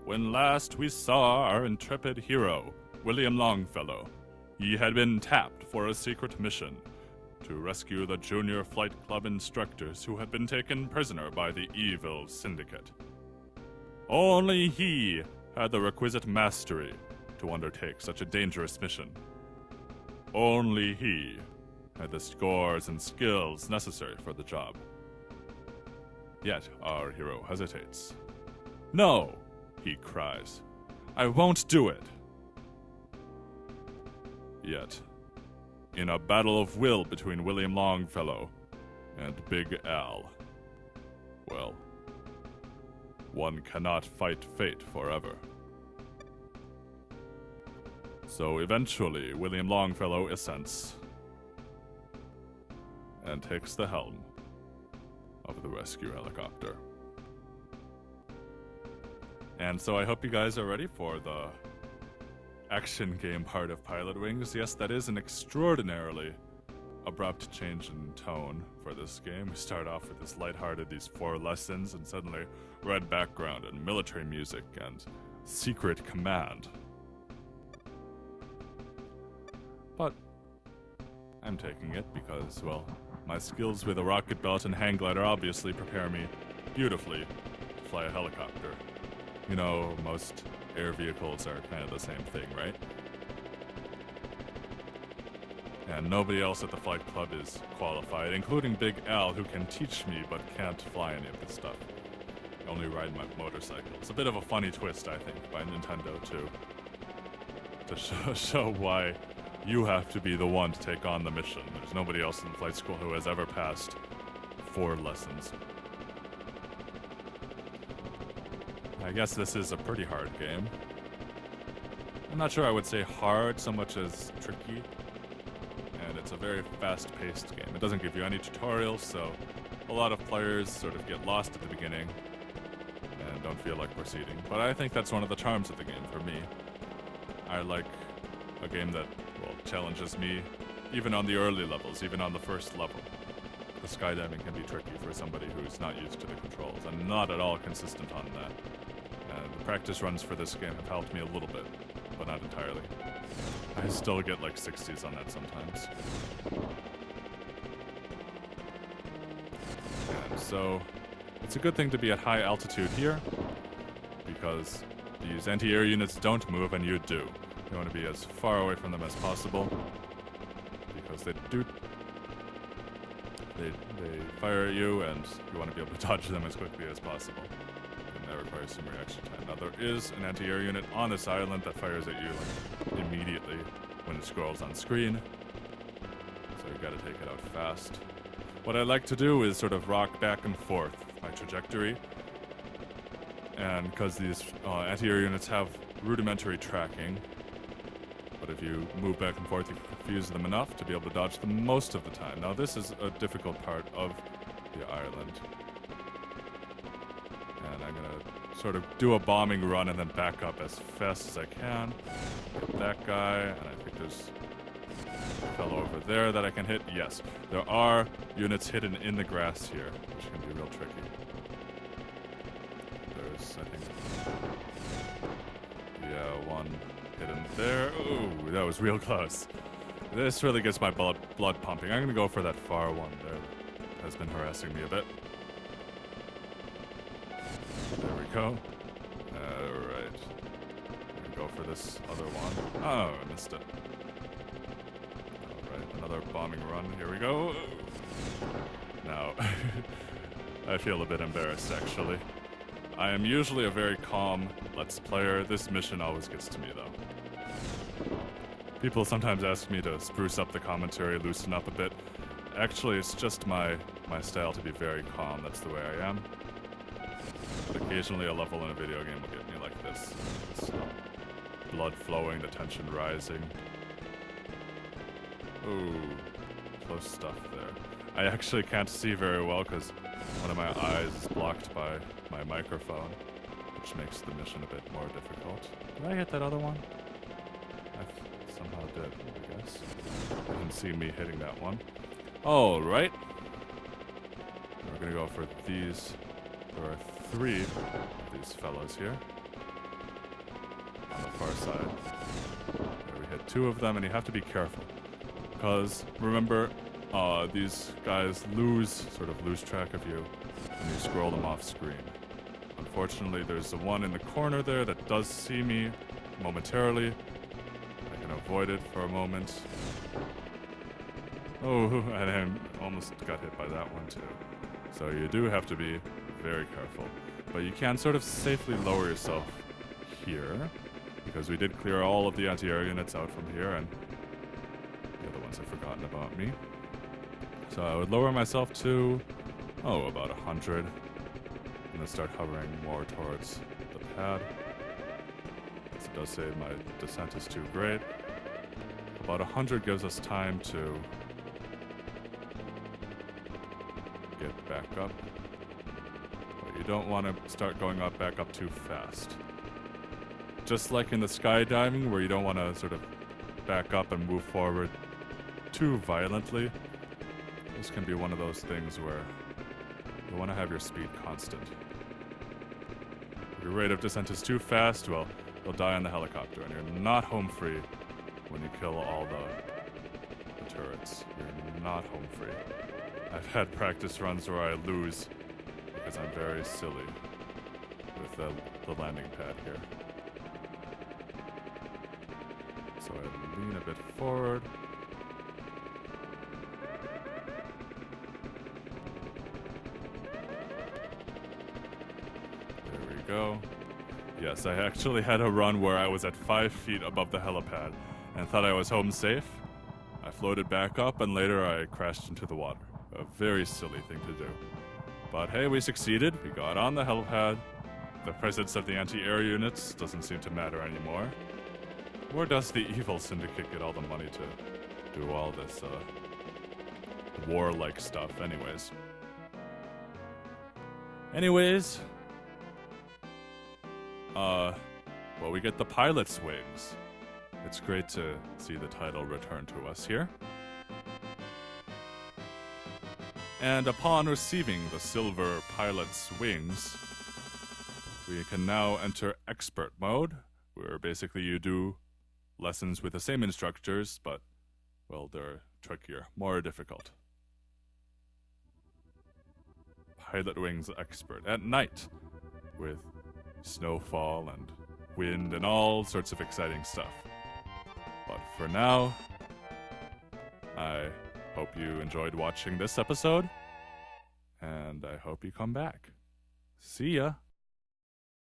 when last we saw our intrepid hero, William Longfellow, he had been tapped for a secret mission to rescue the Junior Flight Club instructors who had been taken prisoner by the EVIL Syndicate. Only he had the requisite mastery to undertake such a dangerous mission. Only he had the scores and skills necessary for the job. Yet our hero hesitates. "No," he cries, "I won't do it." Yet, in a battle of will between William Longfellow and Big Al, well, one cannot fight fate forever. So eventually, William Longfellow assents and takes the helm of the rescue helicopter. And so I hope you guys are ready for the action game part of Pilotwings. Yes, that is an extraordinarily abrupt change in tone for this game. We start off with this lighthearted, these 4 lessons, and suddenly red background and military music and secret command. But I'm taking it because, well, my skills with a rocket belt and hang glider obviously prepare me beautifully to fly a helicopter. You know, most air vehicles are kind of the same thing, right? And nobody else at the flight club is qualified, including Big Al, who can teach me but can't fly any of this stuff. I only ride my motorcycle. It's a bit of a funny twist, I think, by Nintendo, too, to show why you have to be the one to take on the mission. There's nobody else in the flight school who has ever passed 4 lessons. I guess this is a pretty hard game. I'm not sure I would say hard so much as tricky. And it's a very fast-paced game. It doesn't give you any tutorials, so a lot of players sort of get lost at the beginning and don't feel like proceeding. But I think that's one of the charms of the game for me. I like a game that, well, challenges me even on the early levels, even on the first level. The skydiving can be tricky for somebody who's not used to the controls. I'm not at all consistent on that. The practice runs for this game have helped me a little bit, but not entirely. I still get like 60s on that sometimes. And so, it's a good thing to be at high altitude here, because these anti-air units don't move and you do. You want to be as far away from them as possible, because they fire at you and you want to be able to dodge them as quickly as possible. And that requires some reaction time. Now there is an anti-air unit on this island that fires at you like, immediately when it scrolls on screen, so you gotta take it out fast. What I like to do is sort of rock back and forth my trajectory, and because these anti-air units have rudimentary tracking, but if you move back and forth, you confuse them enough to be able to dodge them most of the time. Now this is a difficult part of the island, and I'm gonna sort of do a bombing run and then back up as fast as I can. Get that guy, and I think there's a fellow over there that I can hit. Yes, there are units hidden in the grass here, which can be real tricky. There's, I think, yeah, one hidden there. Ooh, that was real close. This really gets my blood pumping. I'm gonna go for that far one there that has been harassing me a bit. There we go. Alright. Go for this other one. Oh, I missed it. Alright, another bombing run. Here we go. Now, I feel a bit embarrassed, actually. I am usually a very calm Let's Player. This mission always gets to me, though. People sometimes ask me to spruce up the commentary, loosen up a bit. Actually, it's just my style to be very calm. That's the way I am. But occasionally a level in a video game will get me like this. It's blood flowing, the tension rising. Ooh, close stuff there. I actually can't see very well because one of my eyes is blocked by my microphone, which makes the mission a bit more difficult. Did I hit that other one? I somehow did, I guess. I didn't see me hitting that one. Alright. We're gonna go for these. There are 3 of these fellows here. on the far side. There we hit 2 of them, and you have to be careful. Because, remember, these guys lose track of you when you scroll them off screen. Unfortunately, there's the one in the corner there that does see me momentarily. I can avoid it for a moment. Oh, and I almost got hit by that one too. So you do have to be very careful. But you can sort of safely lower yourself here, because we did clear all of the anti-air units out from here, and the other ones have forgotten about me. So I would lower myself to, about 100. And then start hovering more towards the pad. As it does say my descent is too great. About 100 gives us time to get back up. But you don't want to start going back up too fast. Just like in the skydiving, where you don't want to sort of back up and move forward too violently. This can be one of those things where you want to have your speed constant. If your rate of descent is too fast, well, you'll die on the helicopter, and you're not home free when you kill all the turrets. You're not home free. I've had practice runs where I lose because I'm very silly with the landing pad here. So I lean a bit forward. Go. Yes, I actually had a run where I was at 5 feet above the helipad and thought I was home safe. I floated back up and later I crashed into the water. A very silly thing to do. But hey, we succeeded. We got on the helipad. The presence of the anti-air units doesn't seem to matter anymore. Where does the EVIL Syndicate get all the money to do all this war-like stuff anyways? Well, we get the pilot's wings. It's great to see the title return to us here. And upon receiving the silver pilot's wings, we can now enter expert mode, where basically you do lessons with the same instructors, but, well, they're trickier, more difficult. Pilotwings expert at night, with snowfall and wind and all sorts of exciting stuff. But for now, I hope you enjoyed watching this episode, and I hope you come back. See ya!